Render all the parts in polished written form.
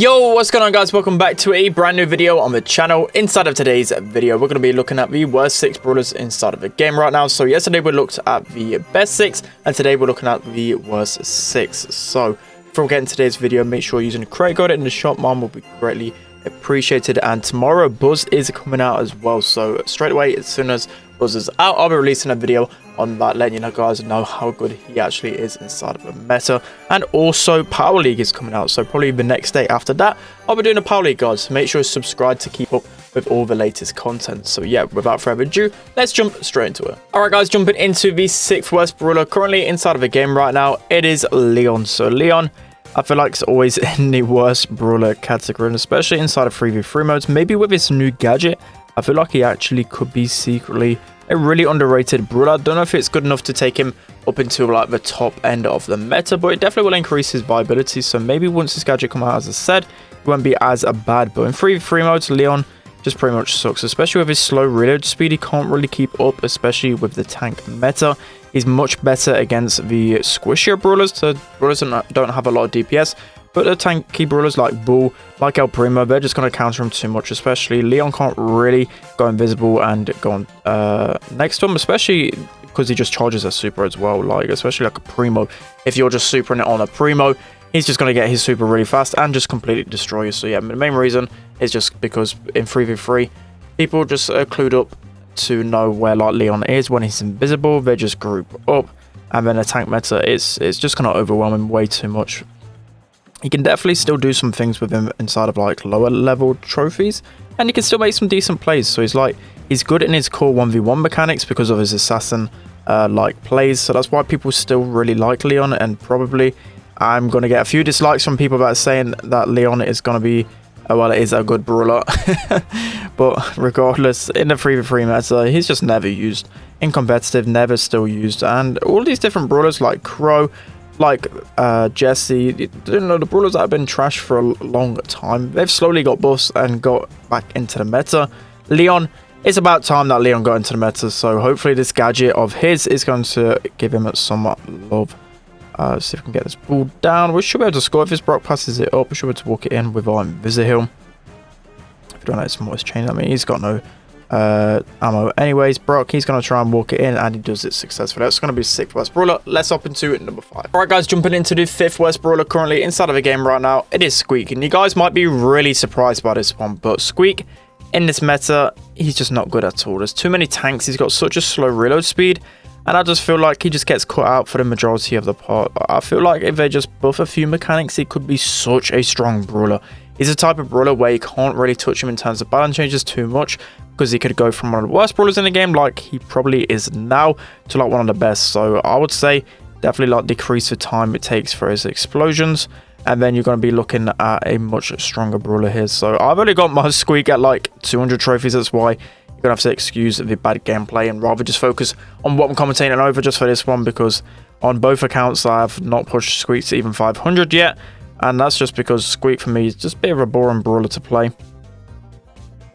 Yo, what's going on guys? Welcome back to a brand new video on the channel. Inside of today's video, we're going to be looking at the worst 6 brawlers inside of the game right now. So yesterday we looked at the best 6 and today we're looking at the worst 6. So before we get into today's video, make sure you're using the credit code in the shop. Mine will be greatly appreciated. And tomorrow Buzz is coming out as well. So straight away, as soon as Buzz is out, I'll be releasing a video on that, letting you guys know how good he actually is inside of a meta. And also Power League is coming out, so probably the next day after that I'll be doing a Power League, guys. So make sure you subscribe to keep up with all the latest content. So yeah, without further ado, let's jump straight into it. Alright guys, jumping into the 6th worst brawler currently inside of the game right now, it is Leon. So Leon, I feel like it's always in the worst brawler category, and especially inside of 3v3 modes. Maybe with his new gadget, I feel like he actually could be secretly a really underrated brawler. I don't know if it's good enough to take him up into like the top end of the meta, but it definitely will increase his viability. So maybe once this gadget comes out, as I said, it won't be as bad. But in 3v3 modes, Leon just pretty much sucks, especially with his slow reload speed. He can't really keep up, especially with the tank meta. He's much better against the squishier brawlers. So brawlers don't have a lot of DPS, but the tanky brawlers like Bull, like El Primo, they're just going to counter him too much. Especially Leon can't really go invisible and go on next to him, especially because he just charges a super as well. Like especially like a Primo, if you're just supering it on a Primo, he's just going to get his super really fast and just completely destroy you. So yeah, the main reason is just because in 3v3, people just are clued up to know where like Leon is when he's invisible. They just group up, and then a tank meta, it's just going to overwhelm him way too much. You can definitely still do some things with him inside of like lower level trophies, and you can still make some decent plays. So he's good in his core 1v1 mechanics because of his assassin like plays. So that's why people still really like Leon. And probably I'm going to get a few dislikes from people that are saying that Leon is going to be well, it is a good brawler. But regardless, in the 3v3 meta, he's just never used. In competitive, never still used. And all these different brawlers like Crow, like Jesse, you know, the brawlers that have been trashed for a long time, they've slowly got buffs and got back into the meta. Leon, it's about time that Leon got into the meta, so hopefully this gadget of his is going to give him some love. See if we can get this ball down. We should be able to score if his Brock passes it up. We should be able to walk it in with our Invisiheal. If we don't know some voice change, I mean, he's got no ammo anyways. Brock, he's going to try and walk it in, and he does it successfully. That's going to be 6th worst brawler. Let's hop into number 5. Alright guys, jumping into the 5th worst brawler currently inside of the game right now, it is Squeak. And you guys might be really surprised by this one, but Squeak in this meta, he's just not good at all. There's too many tanks. He's got such a slow reload speed, and I just feel like he just gets cut out for the majority of the part. I feel like if they just buff a few mechanics, he could be such a strong brawler. He's a type of brawler where you can't really touch him in terms of balance changes too much, because he could go from one of the worst brawlers in the game, like he probably is now, to like one of the best. So I would say definitely like decrease the time it takes for his explosions, and then you're going to be looking at a much stronger brawler here. So I've only got my Squeak at like 200 trophies. That's why you're going to have to excuse the bad gameplay and rather just focus on what I'm commentating over just for this one, because on both accounts I have not pushed Squeak to even 500 yet. And that's just because Squeak for me is just a bit of a boring brawler to play.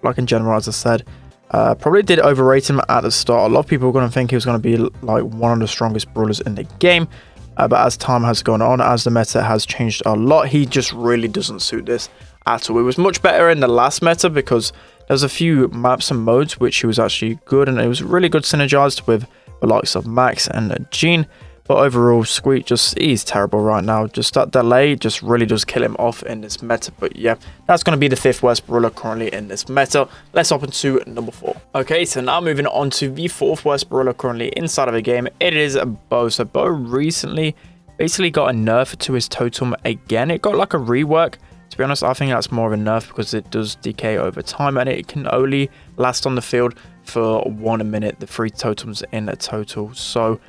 Like in general, as I said, probably did overrate him at the start. A lot of people were going to think he was going to be like one of the strongest brawlers in the game. But as time has gone on, as the meta has changed a lot, he just really doesn't suit this at all. It was much better in the last meta because there's a few maps and modes which he was actually good, and it was really good synergized with the likes of Max and Jean. But overall, Squeak he's terrible right now. Just that delay just really does kill him off in this meta. But yeah, that's going to be the 5th worst brawler currently in this meta. Let's hop into number 4. Okay, so now moving on to the 4th worst brawler currently inside of the game. It is Bo. So Bo recently basically got a nerf to his totem again. It got like a rework. To be honest, I think that's more of a nerf because it does decay over time, and it can only last on the field for 1 minute, the 3 totems in a total. So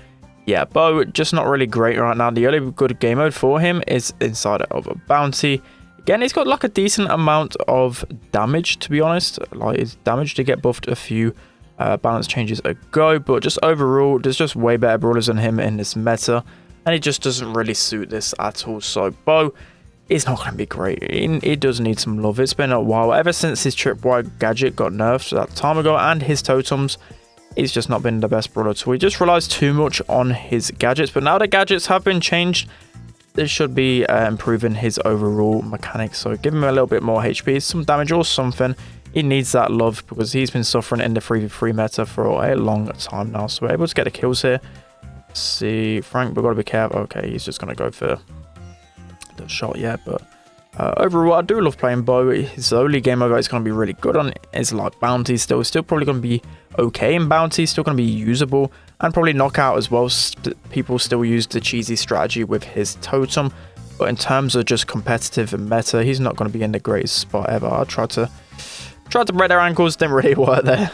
yeah, Bo just not really great right now. The only good game mode for him is inside of a bounty. Again, he's got like a decent amount of damage, to be honest. Like his damage did get buffed a few balance changes ago, but just overall, there's just way better brawlers than him in this meta, and it just doesn't really suit this at all. So Bo is not going to be great. It does need some love. It's been a while ever since his tripwire gadget got nerfed that time ago, and his totems, he's just not been the best brawler. So he just relies too much on his gadgets. But now the gadgets have been changed, this should be improving his overall mechanics. So give him a little bit more HP, some damage or something. He needs that love because he's been suffering in the 3v3 meta for a long time now. So we're able to get the kills here. Let's see, Frank, we've got to be careful. Okay, he's just going to go for the shot, yeah. But overall, I do love playing Bo. His only game mode is going to be really good on is like bounty. Still probably going to be okay in bounty. Still going to be usable and probably knockout as well. People still use the cheesy strategy with his totem. But in terms of just competitive and meta, he's not going to be in the greatest spot ever. I tried to break their ankles, didn't really work there.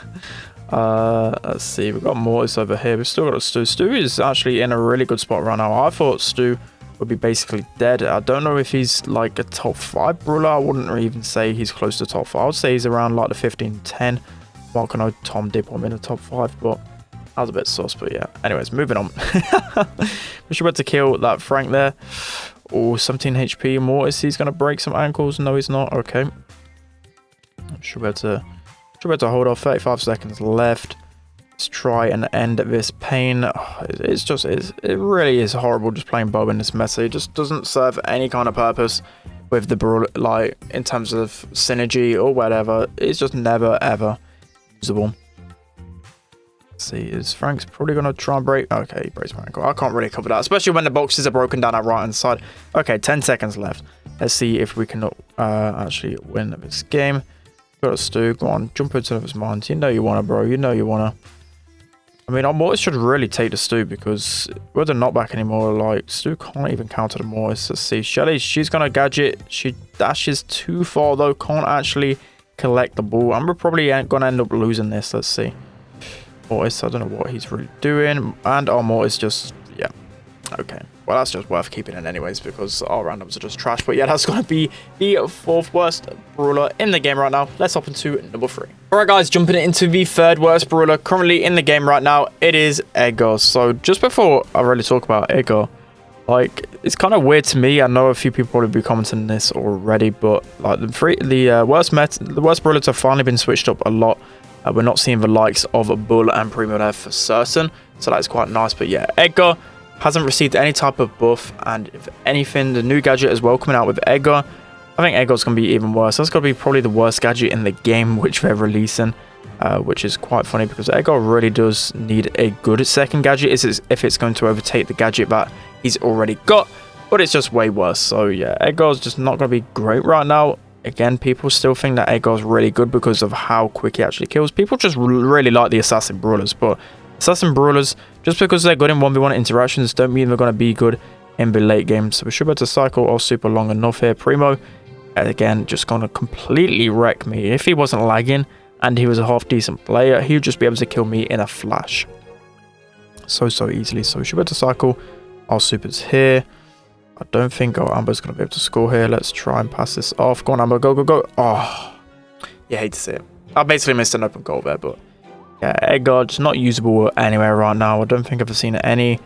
Let's see, we've got Mortis over here. We've still got Stu. Stu is actually in a really good spot right now. I thought Stu would be basically dead. I don't know if he's like a top 5 brawler. I wouldn't even say he's close to top 5. I would say he's around like the 15-10 mark. I know Tom did put him in the top 5, but that was a bit sus. But yeah, anyways, moving on. We should be able to kill that Frank there. Oh, 17 HP. Mortis, he's going to break some ankles. No, he's not. Okay. Should be able to hold off. 35 seconds left. Let's try and end this pain. It really is horrible just playing Bo in this meta. It just doesn't serve any kind of purpose with the brawl, like in terms of synergy or whatever. It's just never ever usable. Let's see, is Frank's probably gonna try and break? Okay, he breaks my ankle. I can't really cover that, especially when the boxes are broken down our right hand side. Okay, 10 seconds left. Let's see if we can actually win this game. Got a Stu. Go on, jump into his mind. You know you wanna, bro. You know you wanna. I mean, our Mortis should really take the Stu because we're the knockback anymore. Like, Stu can't even counter the Mortis. Let's see. Shelly, she's gonna gadget. She dashes too far though. Can't actually collect the ball. And we're probably gonna end up losing this. Let's see. Mortis, I don't know what he's really doing. And our Mortis just, yeah. Okay. Well, that's just worth keeping in anyways because our randoms are just trash. But yeah, that's going to be the 4th worst brawler in the game right now. Let's hop into number 3. Alright guys, jumping into the 3rd worst brawler currently in the game right now. It is Ekko. So just before I really talk about Ekko, like, it's kind of weird to me. I know a few people probably be commenting this already, but like the worst brawlers have finally been switched up a lot. We're not seeing the likes of Bull and Primo there for certain. So that's quite nice. But yeah, Ekko hasn't received any type of buff, and if anything, the new gadget as well coming out with Ekko. I think Ekko's going to be even worse. That's going to be probably the worst gadget in the game which they're releasing, which is quite funny because Ekko really does need a good second gadget if it's going to overtake the gadget that he's already got, but it's just way worse. So yeah, Ekko's just not going to be great right now. Again, people still think that Ekko's really good because of how quick he actually kills. People just really like the assassin brawlers, but assassin brawlers, just because they're good in 1v1 interactions, don't mean they're going to be good in the late game. So we should be able to cycle our super long enough here. Primo, again, just going to completely wreck me. If he wasn't lagging and he was a half decent player, he would just be able to kill me in a flash. So easily. So we should be able to cycle our supers here. I don't think our Amber's going to be able to score here. Let's try and pass this off. Go on, Amber. Go, go, go. Oh, you hate to see it. I basically missed an open goal there, but yeah, Ekko just not usable anywhere right now. I don't think I've seen any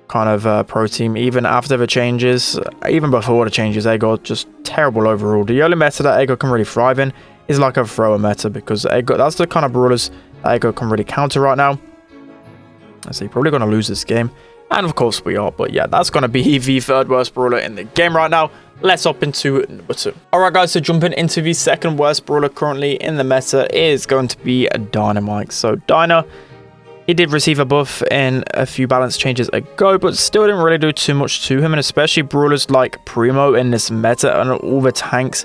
kind of pro team, even after the changes, even before the changes. Ekko just terrible overall. The only meta that Ekko can really thrive in is like a thrower meta because Ekko, that's the kind of brawlers that Ekko can really counter right now. So you're probably going to lose this game. And of course we are, but yeah, that's going to be the 3rd worst brawler in the game right now. Let's hop into number 2. Alright guys, so jumping into the 2nd worst brawler currently in the meta is going to be Dynamite. So Dyna, he did receive a buff in a few balance changes ago, but still didn't really do too much to him. And especially brawlers like Primo in this meta and all the tanks,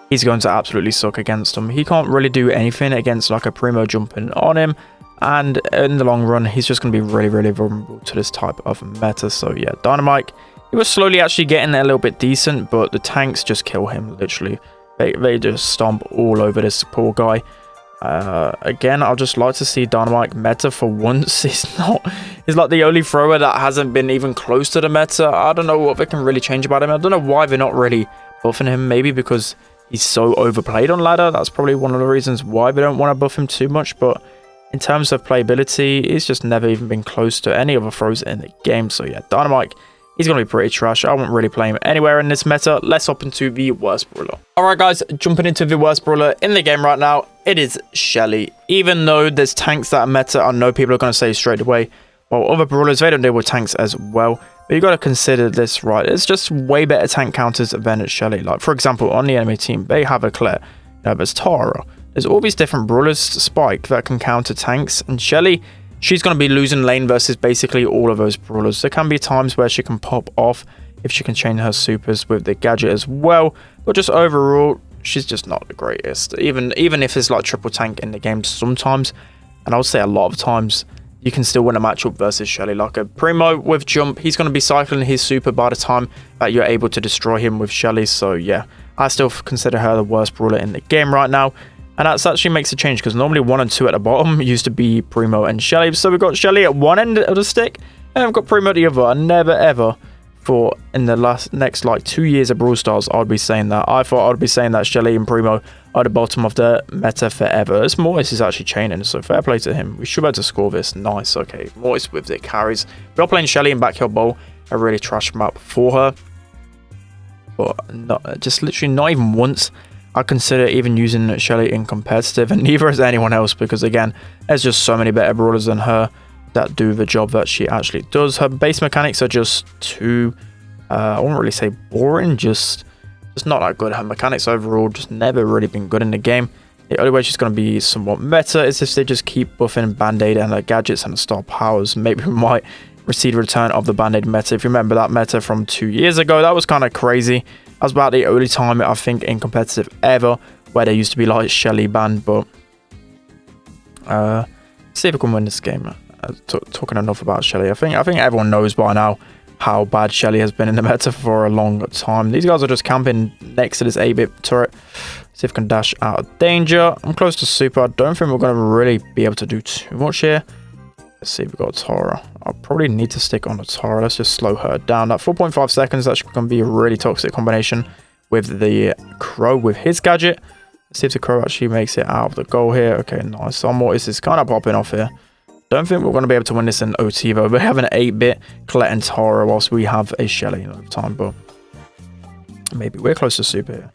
he's going to absolutely suck against them. He can't really do anything against like a Primo jumping on him. And in the long run, he's just going to be really vulnerable to this type of meta. So yeah, Dynamite, he was slowly actually getting a little bit decent, but the tanks just kill him, literally. They just stomp all over this poor guy. Again, I'd just like to see Dynamite meta for once. He's like the only thrower that hasn't been even close to the meta. I don't know what they can really change about him. I don't know why they're not really buffing him. Maybe because he's so overplayed on ladder. That's probably one of the reasons why they don't want to buff him too much, but in terms of playability, he's just never even been close to any other throws in the game. So yeah, Dynamite, he's going to be pretty trash. I wouldn't really play him anywhere in this meta. Let's hop into the worst brawler. Alright guys, jumping into the worst brawler in the game right now, it is Shelly. Even though there's tanks that are meta, I know people are going to say straight away, well, other brawlers, they don't deal with tanks as well. But you got to consider this, right? It's just way better tank counters than Shelly. Like, for example, on the enemy team, they have a Claire. There's Tara. There's all these different brawlers, Spike, that can counter tanks. And Shelly, she's going to be losing lane versus basically all of those brawlers. There can be times where she can pop off if she can chain her supers with the gadget as well. But just overall, she's just not the greatest. Even if it's like triple tank in the game sometimes, and I would say a lot of times, you can still win a matchup versus Shelly. Like a Primo with jump, he's going to be cycling his super by the time that you're able to destroy him with Shelly. So yeah, I still consider her the worst brawler in the game right now. And that actually makes a change, because normally 1 and 2 at the bottom used to be Primo and Shelly. So we've got Shelly at one end of the stick, and we've got Primo at the other. I never ever thought in the next like 2 years of Brawl Stars I'd be saying that. I thought I'd be saying that Shelly and Primo are the bottom of the meta forever. It's Mortis is actually chaining, so fair play to him. We should be able to score this. Nice, okay. Mortis with the carries. We are playing Shelly in Backyard Bowl, a really trash map for her. But not, just literally not even once I consider even using Shelly in competitive, and neither is anyone else, because again, there's just so many better brawlers than her that do the job that she actually does. Her base mechanics are just too, I wouldn't really say boring, just not that good. Her mechanics overall just never really been good in the game. The only way she's going to be somewhat meta is if they just keep buffing Band-Aid and her gadgets and star powers. Maybe we might receive a return of the Band-Aid meta. If you remember that meta from 2 years ago, that was kind of crazy. That was about the only time I think in competitive ever where there used to be like Shelly banned. But let's see if we can win this game. Talking enough about Shelly, I think everyone knows by now how bad Shelly has been in the meta for a long time. These guys are just camping next to this 8-bit turret. See if we can dash out of danger. I'm close to super. I don't think we're going to really be able to do too much here. Let's see if we've got Tara. I'll probably need to stick on the Tara. Let's just slow her down. That 4.5 seconds, that's going to be a really toxic combination with the Crow with his gadget. Let's see if the Crow actually makes it out of the goal here. Okay, nice. So Mortis is kind of popping off here. Don't think we're going to be able to win this in OT though. We have an 8-bit Colette and Tara whilst we have a Shelly over time, but maybe we're close to super here.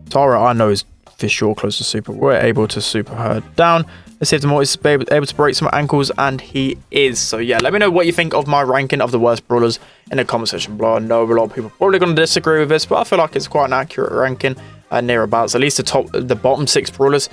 Tara, I know, is for sure close to super. We're able to super her down. Let's see if the Mortis is able to break some ankles, and he is. So yeah, let me know what you think of my ranking of the worst brawlers in the comment section below. I know a lot of people are probably going to disagree with this, but I feel like it's quite an accurate ranking, near abouts. At least the bottom 6 brawlers,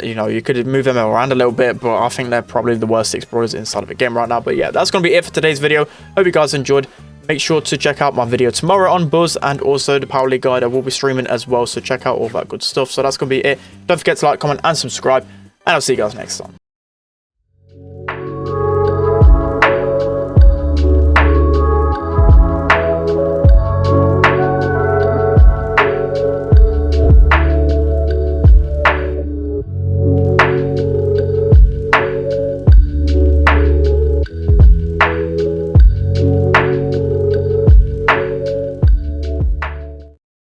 you know, you could move them around a little bit, but I think they're probably the worst 6 brawlers inside of the game right now. But yeah, that's going to be it for today's video. Hope you guys enjoyed. Make sure to check out my video tomorrow on Buzz, and also the Power League guide I will be streaming as well, so check out all that good stuff. So that's going to be it. Don't forget to like, comment and subscribe, and I'll see you guys next time.